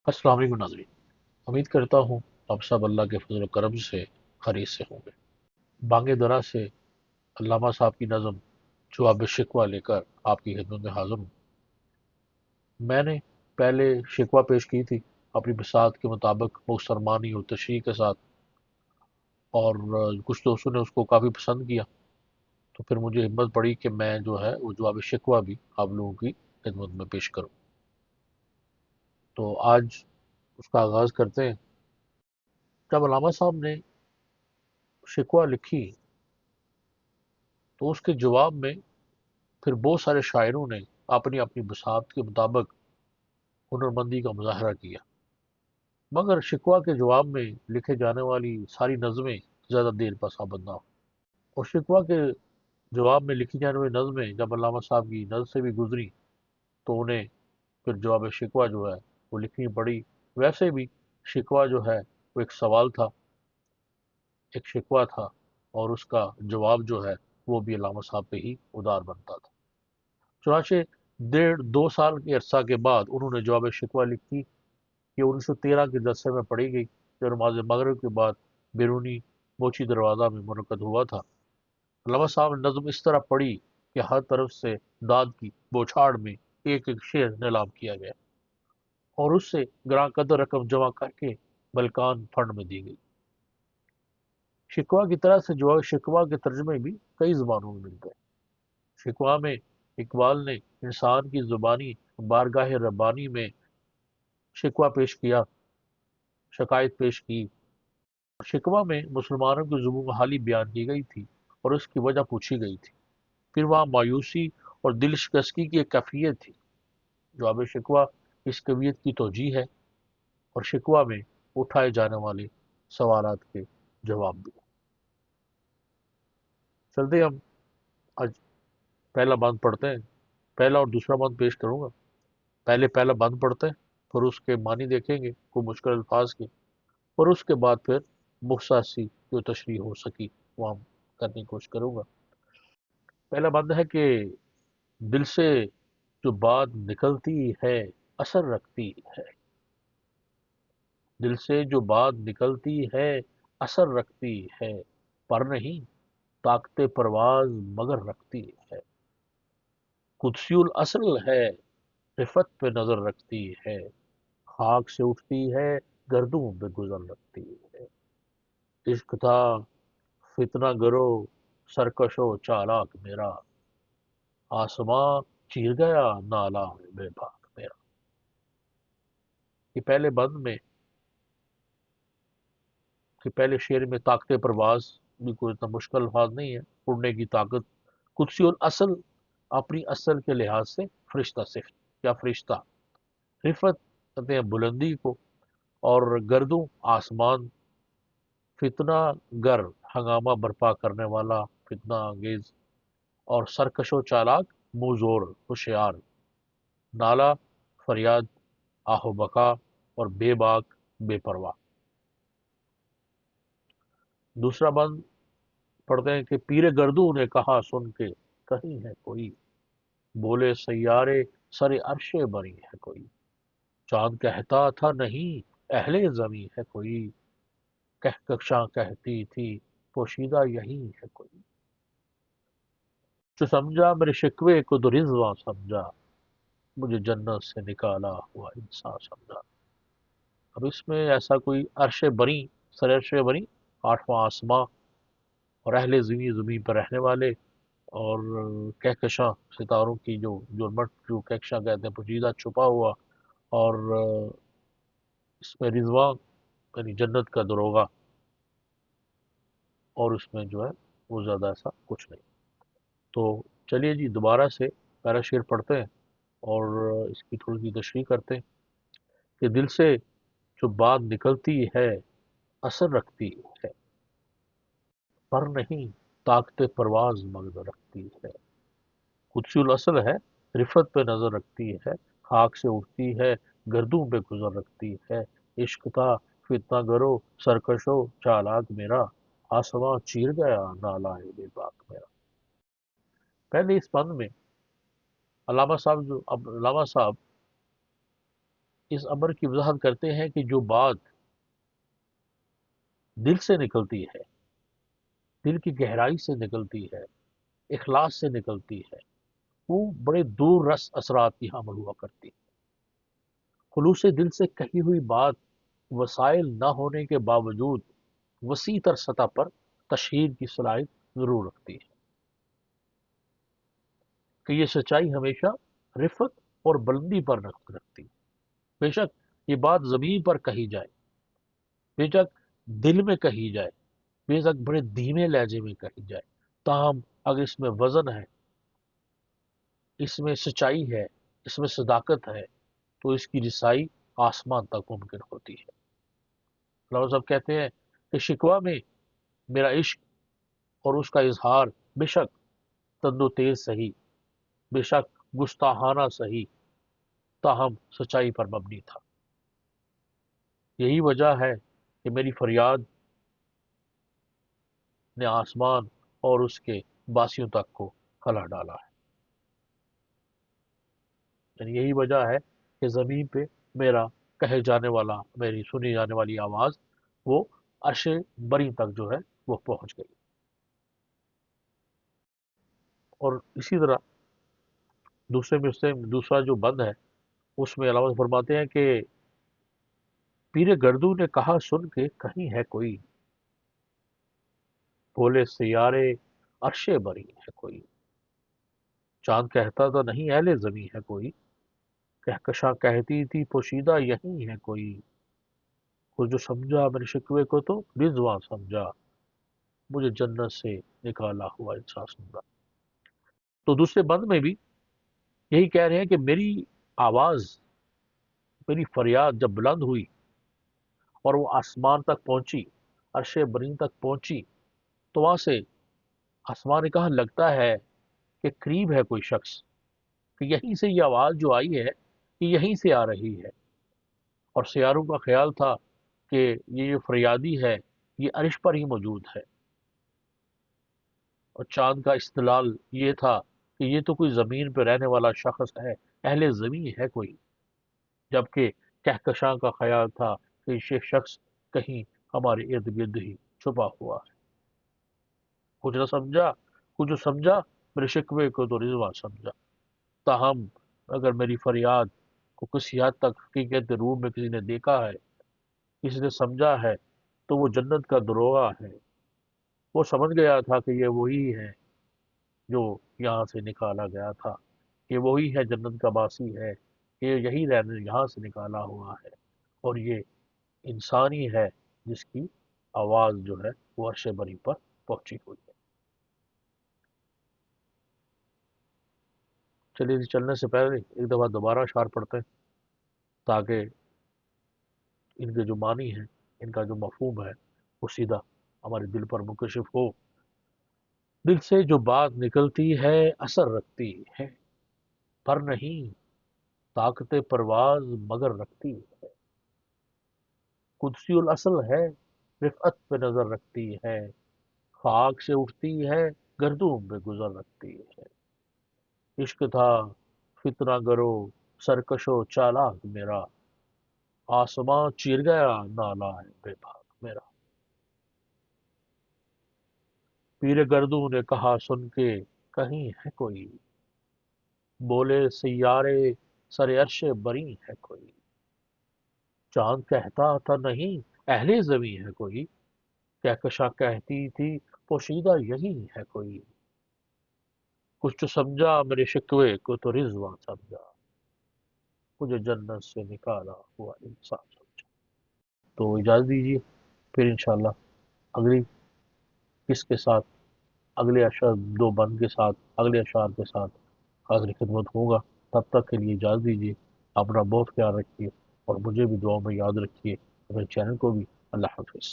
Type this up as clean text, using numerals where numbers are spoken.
अस्सलाम वालेकुम नाज़रीन। उम्मीद करता हूँ आप सब अल्लाह के फजल करम से खैरियत से होंगे। बांगे दरा से अल्लामा साहब की नज़म जवाब शिकवा लेकर आपकी खिदमत में हाजिर हूँ। मैंने पहले शिकवा पेश की थी अपनी बसात के मुताबिक मुसलमानी और तशरीह के साथ, और कुछ दोस्तों ने उसको काफ़ी पसंद किया। तो फिर मुझे हिम्मत पड़ी कि मैं जो है वो जवाब शिकवा भी आप लोगों की खिदमत में पेश करूँ। तो आज उसका आगाज़ करते हैं। जब अल्लामा साहब ने शिकवा लिखी तो उसके जवाब में फिर बहुत सारे शायरों ने अपनी अपनी बसात के मुताबिक हुनरमंदी का मुजाहरा किया, मगर शिकवा के जवाब में लिखे जाने वाली सारी नज़में ज़्यादा देर पासाबंद ना हो। और शिकवा के जवाब में लिखी जाने वाली नज़में जब अल्लामा साहब की नज़र से भी गुजरी तो उन्हें फिर जवाब शिकवा जो है वो लिखनी पड़ी। वैसे भी शिकवा जो है वो एक सवाल था, एक शिकवा था, और उसका जवाब जो है वो भी अल्लामा साहब पे ही उदार बनता था। चुनाचे 1.5-2 साल के अरसा के बाद उन्होंने जवाब शिकवा लिखी। ये 1913 के दशे में पढ़ी गई, जो नमाज मगरिब के बाद बैरूनी मोची दरवाज़ा में मुनक़द हुआ था। अल्लामा साहब ने नज़म इस तरह पढ़ी कि हर तरफ से दाद की बौछार में एक एक शेर नीलाम किया गया और उससे ग्रां कदर रकम जमा करके बलकान फंड में दी गई। शिकवा की तरह से जवाब शिकवा के तर्जमे भी कई ज़बानों में मिलते हैं। शिकवा में इकबाल ने इंसान की ज़ुबानी बारगाह रब्बानी में शिकवा पेश किया, शिकायत पेश की। शिकवा में मुसलमानों की जुल्म हाली बयान की गई थी और उसकी वजह पूछी गई थी। फिर वहाँ मायूसी और दिल शिकस्तगी की एक कैफियत थी। जवाब शिकवा इस कवियत की तोजीह है और शिकवा में उठाए जाने वाले सवालात के जवाब भी। चलते हम आज पहला बंद पढ़ते हैं। पहला और दूसरा बंद पेश करूंगा। पहले पहला बंद पढ़ते हैं, फिर उसके मानी देखेंगे कोई मुश्किल अल्फाज के, और उसके बाद फिर मुख्तसर जो तशरीह हो सकी वो हम करने की कोशिश करूंगा। पहला बंद है कि दिल से जो बात निकलती है असर रखती है। दिल से जो बात निकलती है असर रखती है, पर नहीं ताकते परवाज मगर रखती है। कुदसियुल असल है, रिफत पे नजर रखती है, खाक से उठती है, गर्दों पे गुजर रखती है। इश्क था फितना गरो सरकशो चालाक मेरा, आसमां चीर गया नाला है बेबाक मेरा। ये पहले बंद में कि पहले शेर में ताकत परवाज भी कोई इतना मुश्किल अल्फाज नहीं है, उड़ने की ताकत। कुदसी और असल अपनी असल के लिहाज से फरिश्ता सिफ्त या फरिश्ता। रिफत कहते हैं बुलंदी को, और गर्दों आसमान। फितना गर हंगामा बर्पा करने वाला फितना अंगेज, और सरकशो चालाक मुंहजोर होशियार। नाला फरियाद आहो बका, और बेबाक बेपरवाह। दूसरा बंद पढ़ते हैं कि पीरे गर्दू ने कहा सुन के कहीं है कोई, बोले सैयारे सरे अरशे बरी है कोई। चांद कहता था नहीं अहले जमी है कोई, कहकशां कहती थी पोशीदा यही है कोई। जो समझा मेरे शिकवे को तो रिजवा समझा, मुझे जन्नत से निकाला हुआ इंसान समझा। अब इसमें ऐसा कोई अरशे बरी, सर अरशे बरी, आठवां आसमां, और अहले ज़मी ज़मीन पर रहने वाले, और कहकशां सितारों की जो जुलमट जो कहकशां कहते हैं पोशीदा छुपा हुआ, और इसमें रिजवान यानी जन्नत का दरोगा, और उसमें जो है वो ज़्यादा ऐसा कुछ नहीं। तो चलिए जी दोबारा से पहला शेर पढ़ते हैं और इसकी थोड़ी सी तशरीह करते हैं कि दिल से जो बात निकलती है असर रखती है, पर नहीं ताकत परवाज मगज रखती है। कुदसियुल असल है, रिफत पे नजर रखती है, खाक से उठती है, गर्दों पे गुजर रखती है। इश्क था फितना गरो सरकशो चालाक मेरा, आसमां चीर गया नाला है बेबाक मेरा। पहले इस बंद में अल्लामा साहब اس امر کی وضاحت کرتے ہیں کہ جو بات دل سے نکلتی ہے، دل کی گہرائی سے نکلتی ہے، اخلاص سے نکلتی ہے، وہ بڑے دور رس اثرات کی حامل ہوا کرتی ہے۔ خلوص دل سے کہی ہوئی بات وسائل نہ ہونے کے باوجود وسیع تر سطح پر تشہیر کی صلاحیت ضرور رکھتی ہے، کہ یہ سچائی ہمیشہ رفت اور بلندی پر رکھتی ہے۔ بے شک یہ بات زمین پر کہی جائے، بے شک دل میں کہی جائے، بے شک بڑے دھیمے لہجے میں کہی جائے، تاہم اگر اس میں وزن ہے، اس میں سچائی ہے، اس میں صداقت ہے، تو اس کی رسائی آسمان تک ممکن ہوتی ہے۔ علامہ صاحب کہتے ہیں کہ شکوہ میں میرا عشق اور اس کا اظہار بے شک تند و تیز سہی، بے شک گستاخانہ سہی، تاہم سچائی پر مبنی تھا۔ یہی وجہ ہے کہ میری فریاد نے آسمان اور اس کے باسیوں تک کو ہلا ڈالا ہے۔ یعنی یہی وجہ ہے کہ زمین پہ میرا کہے جانے والا، میری سنی جانے والی آواز وہ عرش بری تک جو ہے وہ پہنچ گئی۔ اور اسی طرح دوسرے میں سے دوسرا جو بند ہے، اس میں علامہ فرماتے ہیں کہ پیر گردو نے کہا سن کے کہیں ہے کوئی، بولے سیارے عرش بری ہے کوئی، چاند کہتا تو نہیں اہل زمیں ہے کوئی، کہکشاں کہتی تھی پوشیدہ یہی ہے کوئی، وہ جو سمجھا میرے شکوے کو تو رضواں سمجھا، مجھے جنت سے نکالا ہوا انسان سمجھا۔ تو دوسرے بند میں بھی یہی کہہ رہے ہیں کہ میری آواز، میری فریاد جب بلند ہوئی اور وہ آسمان تک پہنچی، عرش برین تک پہنچی، تو وہاں سے آسمان نے کہا لگتا ہے کہ قریب ہے کوئی شخص، کہ یہیں سے یہ آواز جو آئی ہے کہ یہیں سے آ رہی ہے۔ اور سیاروں کا خیال تھا کہ یہ جو فریادی ہے یہ عرش پر ہی موجود ہے، اور چاند کا استدلال یہ تھا کہ یہ تو کوئی زمین پہ رہنے والا شخص ہے، اہل زمین ہے کوئی، جبکہ کہکشاں کا خیال تھا کہ یہ شخص کہیں ہمارے ارد گرد ہی چھپا ہوا ہے۔ کچھ نہ سمجھا، کچھ جو سمجھا میرے شکوے کو تو رضوا سمجھا، تاہم اگر میری فریاد کو کسی حد تک حقیقت روح میں کسی نے دیکھا ہے، کسی نے سمجھا ہے، تو وہ جنت کا دروغہ ہے۔ وہ سمجھ گیا تھا کہ یہ وہی ہے جو یہاں سے نکالا گیا تھا، یہ وہی ہے جنت کا باسی ہے، یہ یہی رہنے یہاں سے نکالا ہوا ہے، اور یہ انسان ہی ہے جس کی آواز جو ہے وہ عرش بری پر پہنچی ہوئی ہے۔ چلیے جی، چلنے سے پہلے ایک دفعہ دوبارہ اشعار پڑھتے ہیں تاکہ ان کے جو معنی ہیں، ان کا جو مفہوم ہے وہ سیدھا ہمارے دل پر منکشف ہو۔ دل سے جو بات نکلتی ہے اثر رکھتی ہے، پر نہیں طاقت پرواز مگر رکھتی ہے، قدسی الاصل ہے رفعت پہ نظر رکھتی ہے، خاک سے اٹھتی ہے گردوں پہ گزر رکھتی ہے، عشق تھا فتنہ گرو سرکش و چالاک میرا، آسماں چیر گیا نالا ہے بے باک میرا۔ پیر گردوں نے کہا سن کے کہیں ہے کوئی، بولے سیارے سر عرش بری ہے کوئی، چاند کہتا تھا نہیں اہل زمیں ہے کوئی، کہکشاں کہتی تھی پوشیدہ یہی ہے کوئی، کچھ تو سمجھا میرے شکوے کو تو رضواں سمجھا، مجھے جنت سے نکالا ہوا انسان سمجھا۔ تو اجازت دیجیے، پھر انشاءاللہ اگلی قسط کے ساتھ، اگلے اشعار دو بند کے ساتھ، اگلے اشعار کے ساتھ حاضر خدمت ہوگا۔ تب تک کے لیے اجازت دیجیے، اپنا بہت خیال رکھیے اور مجھے بھی دعاؤں میں یاد رکھیے، میرے چینل کو بھی۔ اللہ حافظ۔